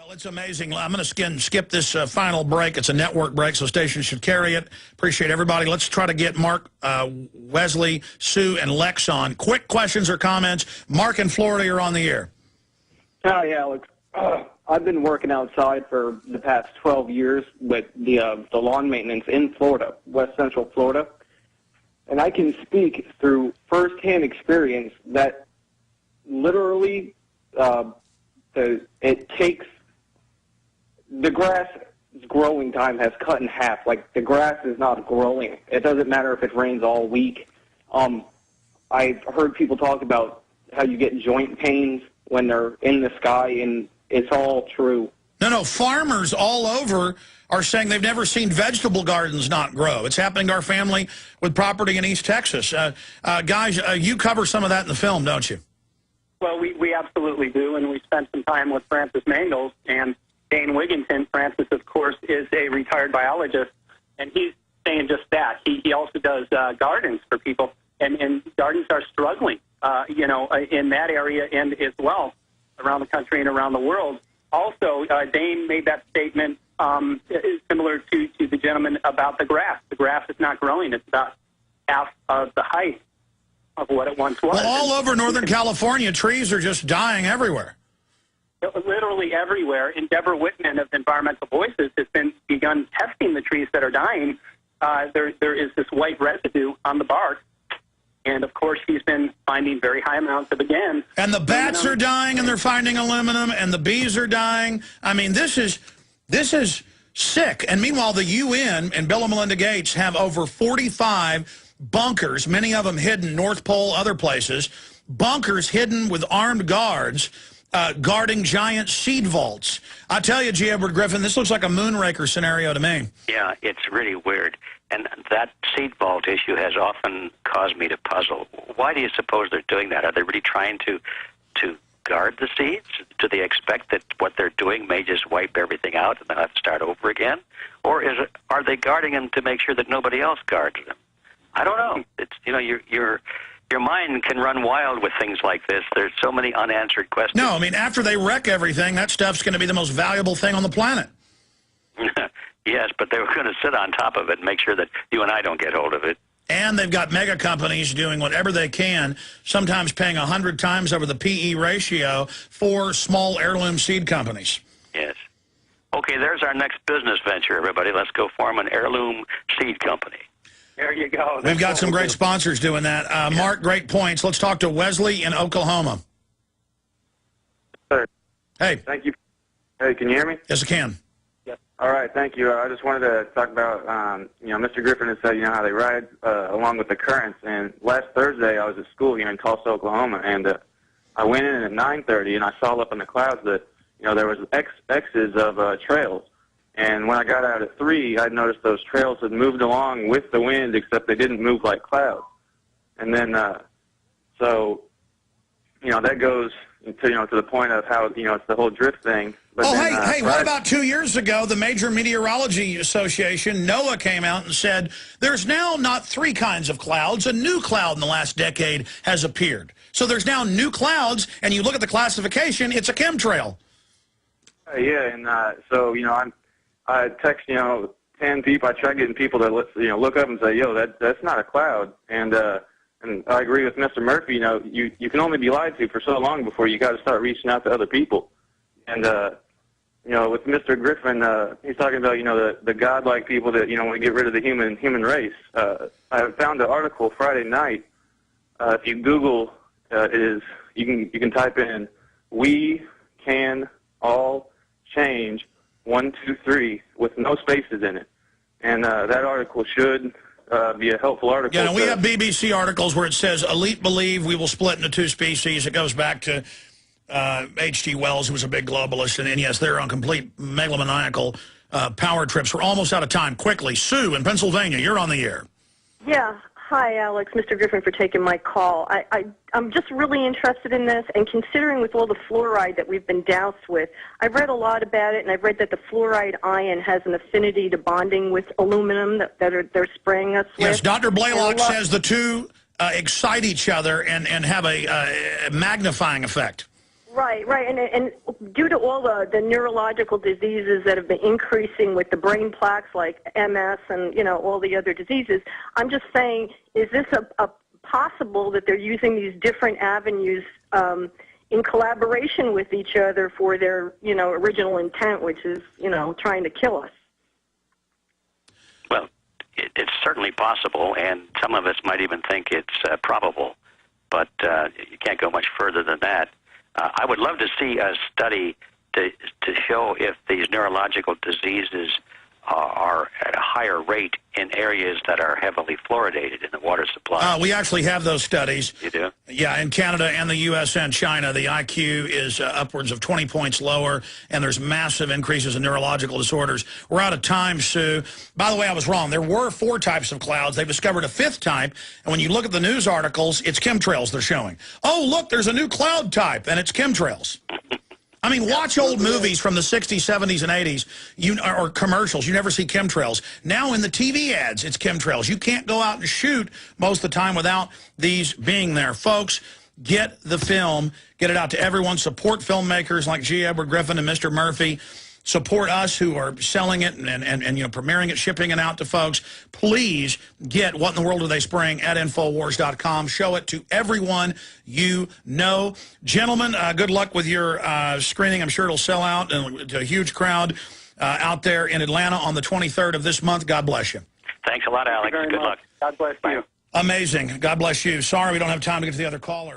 Well, it's amazing. I'm going to skip this final break. It's a network break, so stations should carry it. Appreciate everybody. Let's try to get Mark, Wesley, Sue, and Lex on. Quick questions or comments. Mark in Florida, you're on the air. Hi, Alex. I've been working outside for the past 12 years with the lawn maintenance in Florida, West Central Florida. And I can speak through firsthand experience that literally it takes the grass growing time has cut in half. Like, the grass is not growing. It doesn't matter if it rains all week. I've heard people talk about how you get joint pains when they're in the sky, and it's all true. No, farmers all over are saying they've never seen vegetable gardens not grow. It's happening to our family with property in East Texas. Guys, you cover some of that in the film, don't you? Well, we absolutely do, and we spent some time with Francis Mangles and Dane Wigginton. Francis, of course, is a retired biologist, and he's saying just that. He also does gardens for people, and gardens are struggling, in that area and as well around the country and around the world. Also, Dane made that statement similar to the gentleman about the grass. The grass is not growing. It's about half of the height of what it once was. Well, all over Northern California, trees are just dying everywhere. Literally everywhere. And Deborah Whitman of Environmental Voices has begun testing the trees that are dying. There is this white residue on the bark. And, of course, he's been finding very high amounts of, again... And the bats are dying, and they're finding aluminum, and the bees are dying. I mean, this is sick. And meanwhile, the UN and Bill and Melinda Gates have over 45 bunkers, many of them hidden, North Pole, other places, bunkers hidden with armed guards guarding giant seed vaults. I tell you, G. Edward Griffin, this looks like a Moonraker scenario to me. Yeah, it's really weird. And that seed vault issue has often caused me to puzzle. Why do you suppose they're doing that? Are they really trying to guard the seeds? Do they expect that what they're doing may just wipe everything out and they'll have to start over again? Or are they guarding them to make sure that nobody else guards them? I don't know. It's your mind can run wild with things like this. There's so many unanswered questions. No, I mean, after they wreck everything, that stuff's going to be the most valuable thing on the planet. Yes, but they were going to sit on top of it and make sure that you and I don't get hold of it. And they've got mega companies doing whatever they can, sometimes paying 100 times over the PE ratio for small heirloom seed companies. Yes. Okay, there's our next business venture, everybody. Let's go form an heirloom seed company. There you go. We've got some great sponsors doing that. Yeah. Mark, great points. Let's talk to Wesley in Oklahoma. Sir. Hey. Thank you. Hey, can you hear me? Yes, I can. All right, thank you. I just wanted to talk about, Mr. Griffin has said, how they ride along with the currents. And last Thursday, I was at school here in Tulsa, Oklahoma, and I went in at 9:30, and I saw up in the clouds that, there was X's of trails. And when I got out at 3, I noticed those trails had moved along with the wind, except they didn't move like clouds. And then, that goes to the point of how, it's the whole drift thing. But hey, what about 2 years ago, the Major Meteorology Association, NOAA, came out and said there's now not 3 kinds of clouds. A new cloud in the last decade has appeared. So there's now new clouds, and you look at the classification, it's a chemtrail. Yeah, and I text, 10 people. I try getting people to, look up and say, yo, that's not a cloud. And I agree with Mr. Murphy, you can only be lied to for so long before you got to start reaching out to other people. And, with Mr. Griffin, he's talking about, the godlike people that, want to get rid of the human race. I found an article Friday night. If you Google, you can type in, "We can all change 1, 2, 3" with no spaces in it. And that article should be a helpful article. Yeah, and we have BBC articles where it says, elite believe we will split into 2 species. It goes back to H.G. Wells, who was a big globalist. And yes, they're on complete megalomaniacal power trips. We're almost out of time. Quickly, Sue in Pennsylvania, you're on the air. Yeah. Hi, Alex. Mr. Griffin, for taking my call. I'm just really interested in this, and considering with all the fluoride that we've been doused with, I've read a lot about it, and I've read that the fluoride ion has an affinity to bonding with aluminum that they're spraying us with. Yes, Dr. Blaylock says the two excite each other and have a magnifying effect. Right. And due to all the neurological diseases that have been increasing with the brain plaques like MS and, all the other diseases, I'm just saying, is this a possible that they're using these different avenues in collaboration with each other for their, original intent, which is, trying to kill us? Well, it's certainly possible, and some of us might even think it's probable, but you can't go much further than that. I would love to see a study to show if these neurological diseases are at a higher rate in areas that are heavily fluoridated in the water supply. We actually have those studies. You do? Yeah, in Canada and the U.S. and China, the IQ is upwards of 20 points lower, and there's massive increases in neurological disorders. We're out of time, Sue. By the way, I was wrong. There were 4 types of clouds. They've discovered a 5th type, and when you look at the news articles, it's chemtrails they're showing. Oh, look, there's a new cloud type, and it's chemtrails. I mean, watch old movies from the 60s, 70s, and 80s, or commercials. You never see chemtrails. Now in the TV ads, it's chemtrails. You can't go out and shoot most of the time without these being there. Folks, get the film. Get it out to everyone. Support filmmakers like G. Edward Griffin and Mr. Murphy. Support us who are selling it and premiering it, shipping it out to folks. Please get What in the World Are They Spraying at Infowars.com. Show it to everyone you know. Gentlemen, good luck with your screening. I'm sure it'll sell out to a huge crowd out there in Atlanta on the 23rd of this month. God bless you. Thanks a lot, Alex. Good luck. God bless you. Amazing. God bless you. Sorry we don't have time to get to the other callers.